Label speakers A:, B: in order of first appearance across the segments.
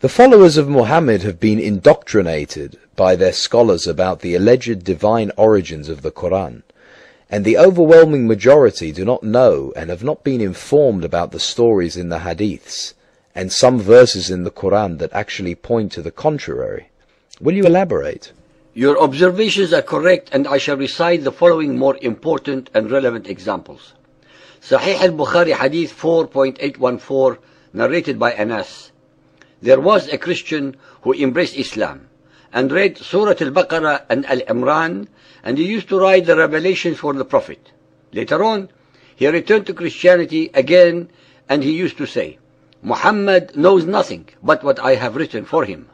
A: The followers of Muhammad have been indoctrinated by their scholars about the alleged divine origins of the Quran, and the overwhelming majority do not know and have not been informed about the stories in the hadiths, and some verses in the Quran that actually point to the contrary. Will you elaborate?
B: Your observations are correct, and I shall recite the following more important and relevant examples. Sahih al-Bukhari Hadith 4.814, narrated by Anas. There was a Christian who embraced Islam and read Surah Al-Baqarah and Al-Imran, and he used to write the revelations for the Prophet. Later on, he returned to Christianity again, and he used to say, Muhammad knows nothing but what I have written for him.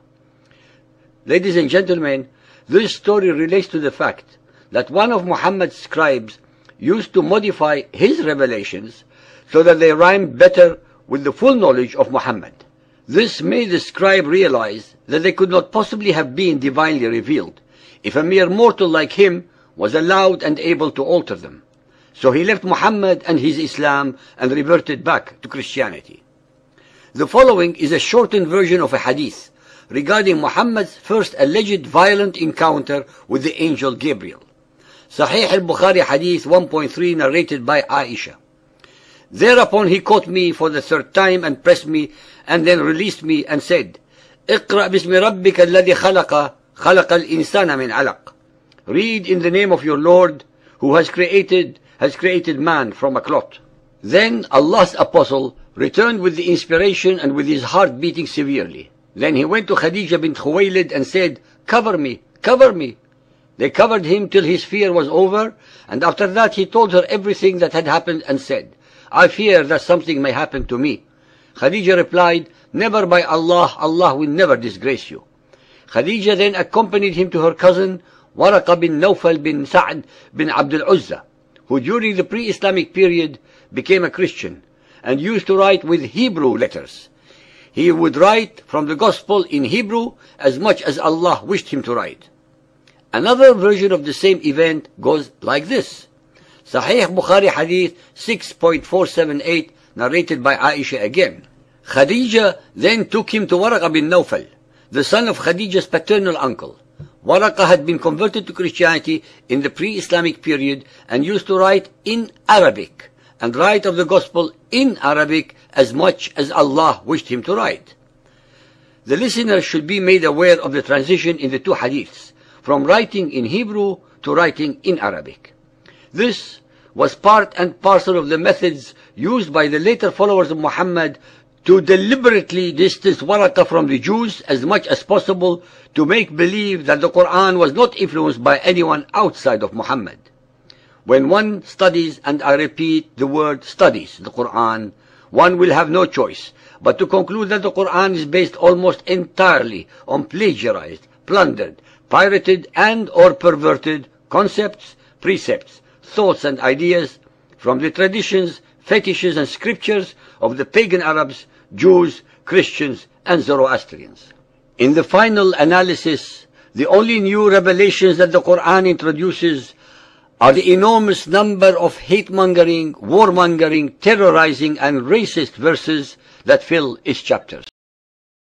B: Ladies and gentlemen, this story relates to the fact that one of Muhammad's scribes used to modify his revelations so that they rhymed better with the full knowledge of Muhammad. This made the scribe realize that they could not possibly have been divinely revealed if a mere mortal like him was allowed and able to alter them. So he left Muhammad and his Islam and reverted back to Christianity. The following is a shortened version of a hadith regarding Muhammad's first alleged violent encounter with the angel Gabriel. Sahih al-Bukhari Hadith 1.3, narrated by Aisha. Thereupon he caught me for the third time and pressed me, and then released me and said, اقرأ باسم ربك الذي خلق الإنسان من علق. Read in the name of your Lord who has created man from a clot. Then Allah's apostle returned with the inspiration and with his heart beating severely. Then he went to Khadija bint Khuwaylid and said, cover me, cover me. They covered him till his fear was over, and after that he told her everything that had happened and said, I fear that something may happen to me. Khadija replied, never, by Allah, Allah will never disgrace you. Khadija then accompanied him to her cousin, Waraqa bin Nawfal bin Sa'd bin Abdul Uzza, who during the pre-Islamic period became a Christian and used to write with Hebrew letters. He would write from the Gospel in Hebrew as much as Allah wished him to write. Another version of the same event goes like this. Sahih Bukhari Hadith 6.478, narrated by Aisha again. Khadija then took him to Waraqa bin Nawfal, the son of Khadija's paternal uncle. Waraqa had been converted to Christianity in the pre-Islamic period and used to write in Arabic, and write of the Gospel in Arabic as much as Allah wished him to write. The listener should be made aware of the transition in the two hadiths, from writing in Hebrew to writing in Arabic. This was part and parcel of the methods used by the later followers of Muhammad to deliberately distance Waraqa from the Jews as much as possible, to make believe that the Quran was not influenced by anyone outside of Muhammad. When one studies, and I repeat the word studies, the Quran, one will have no choice but to conclude that the Quran is based almost entirely on plagiarized, plundered, pirated and or perverted concepts, precepts, thoughts and ideas from the traditions, fetishes and scriptures of the pagan Arabs, Jews, Christians and Zoroastrians. In the final analysis, the only new revelations that the Quran introduces are the enormous number of hate-mongering, warmongering, terrorizing and racist verses that fill its chapters.